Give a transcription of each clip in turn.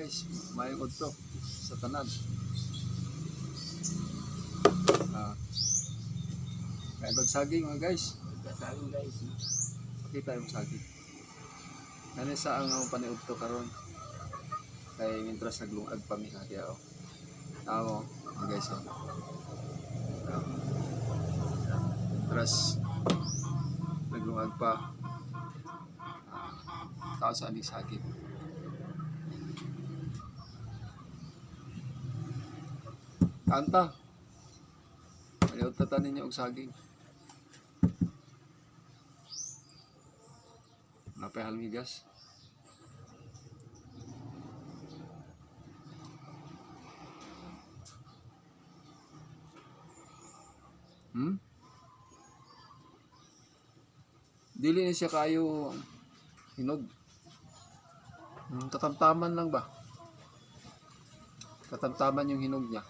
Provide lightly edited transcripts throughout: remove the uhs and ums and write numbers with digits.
guys, mayong udto sa tanan. Kaya bagsaging mga guys. Saging guys. Pakita yung saging. Nani sa ang paniudto karon. Kaya intras naglungag pa mi kaya oh. Tama mga guys oh. Intras naglungag pa. Tao sa aning saging. Kanta. Ayaw tatanin niyo og saging. Napay halmigas. Dili na siya kayo hinog. Katamtaman lang ba? Katamtaman yung hinog niya.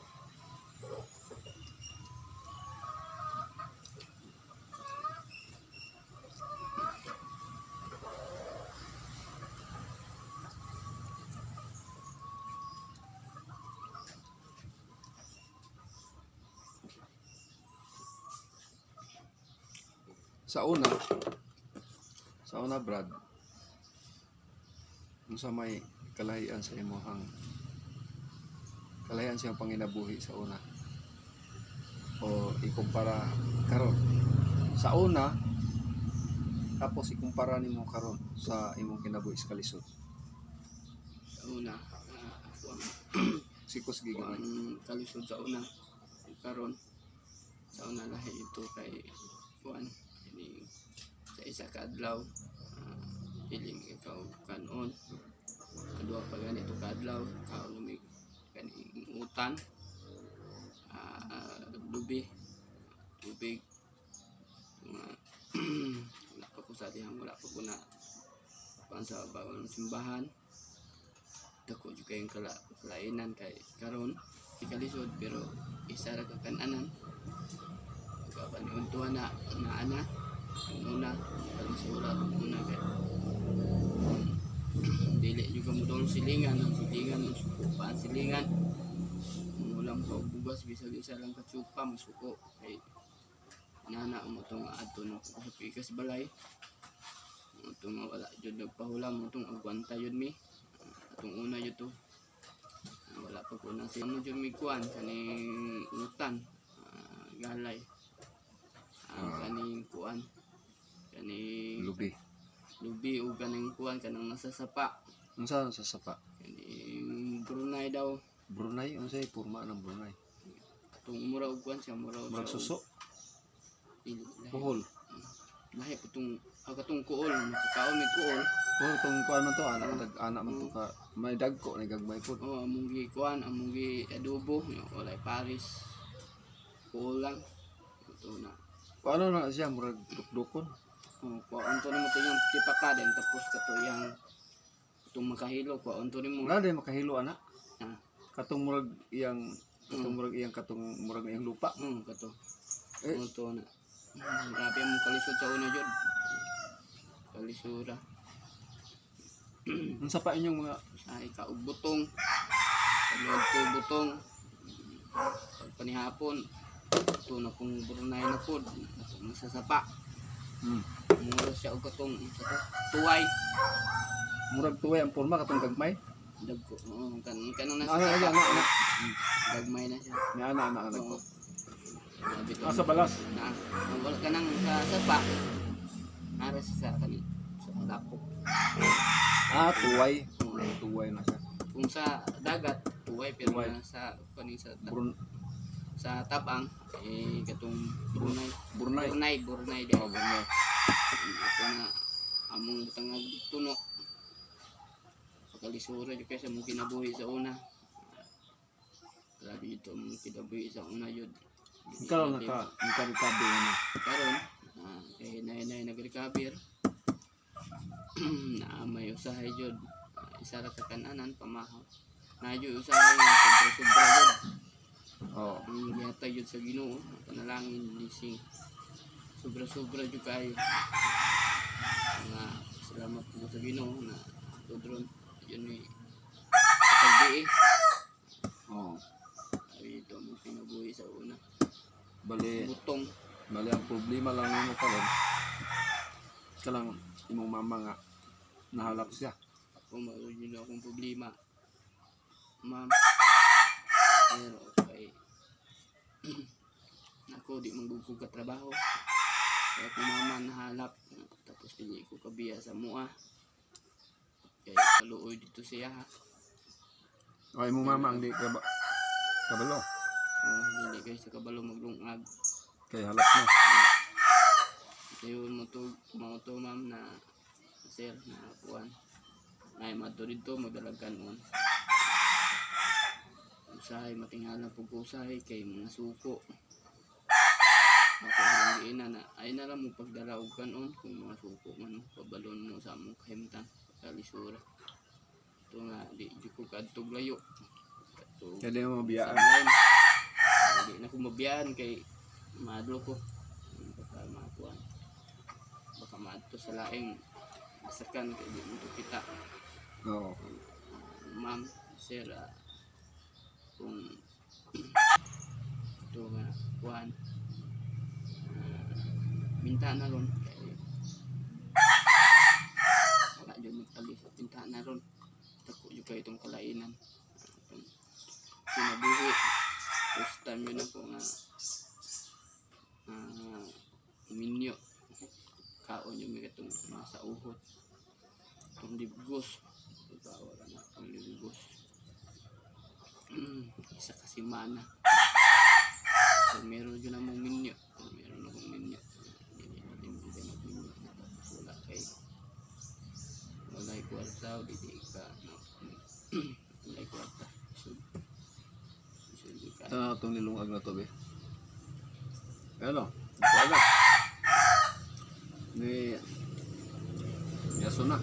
Sa una Brad, kung sa may kalahian sa imuhang kalahian siyang panginabuhi sa una o ikumpara karon sa una tapos ikumpara nimo karon sa imong kinabuhi sa kalisod. Sa una, Sikos gigamay ang kalisod sa una. Karon sa una lahi ito kay kuan ini sa isa ka adlaw piling ikaw kanon kadua pa ganito ka adlaw ikaw lumig kaning utan tubig wala pa ko sa dihang wala pa ko na pansa bagong simbahan dako jud kay kalainan kay karon ikalisod pero isa ra ka kananan kapanuntuhan na ana ang una kalisura ang una kay dili juga mudong silingan ang suko pa ang silingan ulam pa bugas bisag isa lang katsupa masuko kay nana mo tong adto na sa pikas balay mo tong wala jud nagpahula mo tong agwanta jud mi atong una jud to wala pa ko na siya mo jud mi kuan kaning utan galay kaning kuan kaning lubi o kaning kuan kanang nasa sapa. Unsa sa sapa? Kaning Brunei daw. Brunei unsay porma ng Brunei? Tung mura og kuan siya mura suso. Kuhol. Lahi putong agatong kuol makakaon ni kuol. Tong kuan man to anak man to ka may dagko ni gagmay pud. Among gi kuan among gi adobo walay paris. Kuol lang. Ito na. Paano na siya murag dukdukon? Kuan to nimo to yung tipakaden tapos kato yang itong makahilo kuan to nimo. Wala day makahilo ana. Katong murag iyang katong murag iyang lupa. Kato. Ito na. Grabe mo kalisod sa una jud. Kalisura. Unsa pa inyong mga ay kaog butong. Kalod to butong. Pagpanihapon ito na pong Brunei na pod masasapa. Mura siya og katong tuway. Murag tuway ang porma katong gagmay. Dagko kanang nasa ana. Gagmay na siya. Ni ana ko. Sa balas. Wala ka nang sa sapa. Ara sa kani sa lapok. Tuway. Tuway na siya. Kung sa dagat tuway pero sa kani sa tabang katong Brunei di. Brunei. Ito na among tangag tuno. Kalisura jud kay sa mong kinabuhi sa una. Grabe ito mong kinabuhi sa una jud. Karon naka-recover na. Karon kay nay nag-recover. Na may usahay jud isa ra ka kananan pamahaw. Na jud usahay sobra jud. Ang gihatag jud sa Ginoo panalangin lising. Sobra jud kayo. Nga salamat po sa Ginoo na tudron yun ni Bali, butong. bali ang problema lang nimo karon. Kalang imong mama nga nahalap siya. Ako yun lang akong problema. Ma'am, pero kay ako di manggugug ka trabaho. Kaya kung mama nahalap, tapos dili ko kabiya sa mua. Kaya kaluoy dito siya ha. Ay imong mama ang di ka kabalo. Dili kayo sa kabalo maglungag. Kay halap na. Kayo mo to ma'am na sir na kuan. Ay mato dito magdalagan on. Usahay matingala pug usahay kay mga suko. Ako lang giina na ay na lang mo pagdala og kanon kung mga suko man pabalon mo sa among kahimtang kalisura. Ito nga di jud ko kadtog layo. Kadtog Kaya di mo mabiyaan. Hindi na ko mabiyaan kay madlo ko. Baka makuan. Baka maadto sa laing sakan kay di mo to kita. Oo. Ma'am, sir, kung ito nga kuan minta na ron kay wala dyan magpalis minta na ron tako yung kayo itong kalainan itong pinabuhi first time yun ako nga minyo kaon yung mga itong nasa uhot itong libgos wala na itong libgos isa kasi mana so meron yun namang minyo meron akong minyo wala kay walay kwarta o didi ka no walay kwarta so ka Ito na itong nilungag na to, be. Ano? Ito agad. Ni... Yaso na.